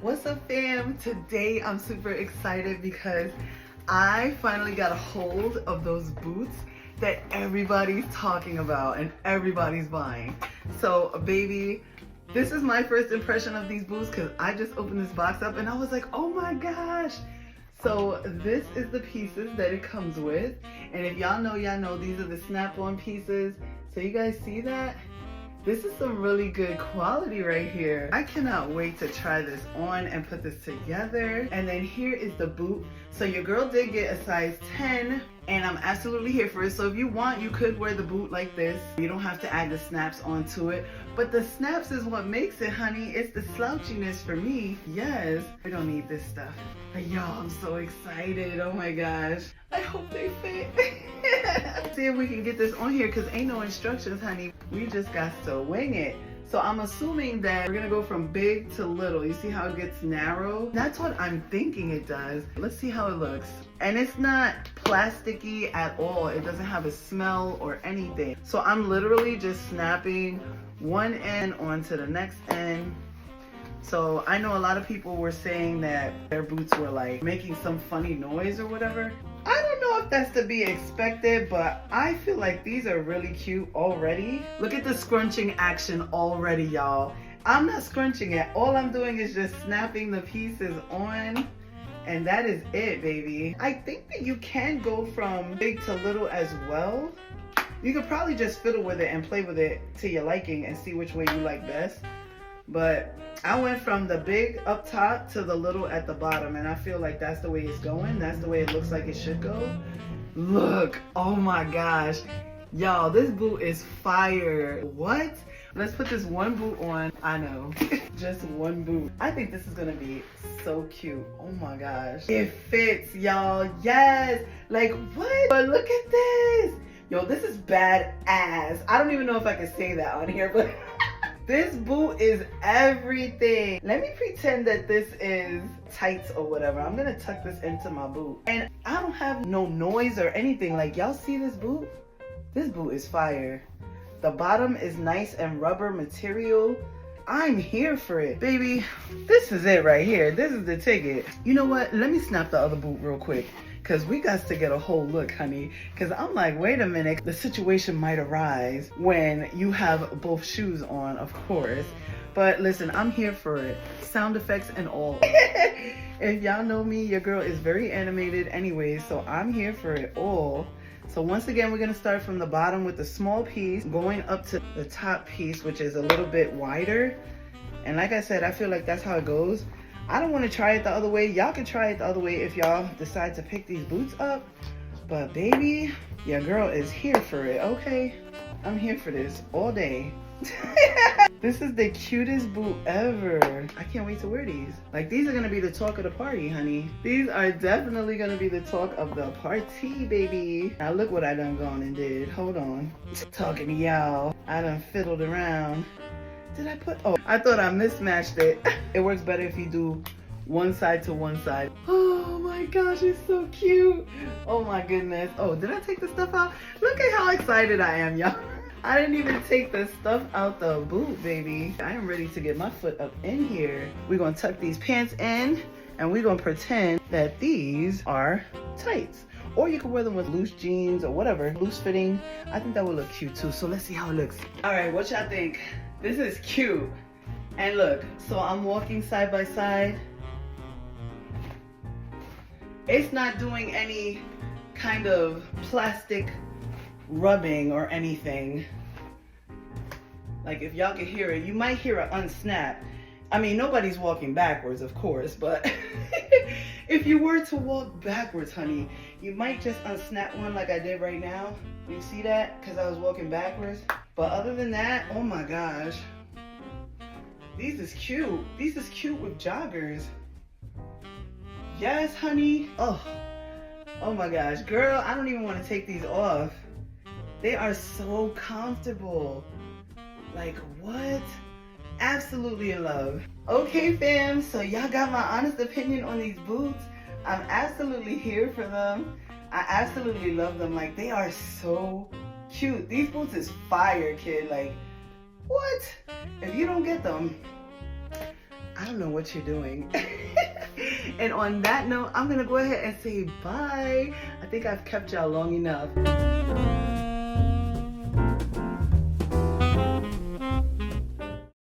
What's up, fam? Today I'm super excited because I finally got a hold of those boots that everybody's talking about and everybody's buying. So baby, this is my first impression of these boots because I just opened this box up and I was like, oh my gosh. So this is the pieces that it comes with. And if y'all know these are the snap-on pieces. So you guys see that? This is some really good quality right here. I cannot wait to try this on and put this together. And then here is the boot. So your girl did get a size 10 and I'm absolutely here for it. So if you want, you could wear the boot like this. You don't have to add the snaps onto it. But the snaps is what makes it, honey. It's the slouchiness for me. Yes, we don't need this stuff. But y'all, I'm so excited. Oh my gosh. I hope they fit. See if we can get this on here because ain't no instructions, honey. We just got to wing it. So I'm assuming that we're gonna go from big to little. You see how it gets narrow? That's what I'm thinking it does. Let's see how it looks. And it's not plasticky at all. It doesn't have a smell or anything. So I'm literally just snapping one end onto the next end. So I know a lot of people were saying that their boots were like making some funny noise or whatever. I don't know if that's to be expected, but I feel like these are really cute already. Look at the scrunching action already, y'all. I'm not scrunching it. All I'm doing is just snapping the pieces on, and that is it, baby. I think that you can go from big to little as well. You could probably just fiddle with it and play with it to your liking and see which way you like best. But I went from the big up top to the little at the bottom, and I feel like that's the way it's going. That's the way it looks like it should go. Look, oh my gosh. Y'all, this boot is fire. What? Let's put this one boot on. I know, just one boot. I think this is gonna be so cute. Oh my gosh. It fits, y'all. Yes. Like, what? But look at this. Yo, this is badass. I don't even know if I can say that on here, but this boot is everything. Let me pretend that this is tights or whatever. I'm gonna tuck this into my boot. And I don't have no noise or anything. Like, y'all see this boot? This boot is fire. The bottom is nice and rubber material. I'm here for it. Baby, this is it right here. This is the ticket. You know what? Let me snap the other boot real quick, because we got to get a whole look, honey. Because I'm like, wait a minute. The situation might arise when you have both shoes on, of course. But listen, I'm here for it. Sound effects and all. If y'all know me, your girl is very animated anyway, so I'm here for it all. So once again, we're gonna start from the bottom with the small piece, going up to the top piece, which is a little bit wider. And like I said, I feel like that's how it goes. I don't want to try it the other way. Y'all can try it the other way if y'all decide to pick these boots up. But baby, your girl is here for it, okay? I'm here for this all day. This is the cutest boot ever. I can't wait to wear these. Like, these are gonna be the talk of the party, honey. These are definitely gonna be the talk of the party, baby. Now look what I done gone and did. Hold on. Talking to y'all. I done fiddled around. Did I put, oh, I thought I mismatched it. It works better if you do one side to one side. Oh my gosh, it's so cute. Oh my goodness. Oh, did I take the stuff out? Look at how excited I am, y'all. I didn't even take the stuff out the boot, baby. I am ready to get my foot up in here. We're gonna tuck these pants in and we're gonna pretend that these are tights. Or you can wear them with loose jeans or whatever, loose fitting. I think that would look cute too. So let's see how it looks. All right, what y'all think? This is cute. And look, so I'm walking side by side. It's not doing any kind of plastic rubbing or anything. Like, if y'all can hear it, you might hear it unsnap. I mean, nobody's walking backwards, of course, but if you were to walk backwards, honey, you might just unsnap one like I did right now. You see that? Because I was walking backwards. But other than that, oh my gosh. These is cute. These is cute with joggers. Yes, honey. Oh my gosh. Girl, I don't even want to take these off. They are so comfortable. Like, what? Absolutely in love. Okay, fam, so y'all got my honest opinion on these boots. I'm absolutely here for them. I absolutely love them. Like, they are so cute. These boots is fire, kid. Like, what? If you don't get them, I don't know what you're doing. And on that note, I'm gonna go ahead and say bye. I think I've kept y'all long enough.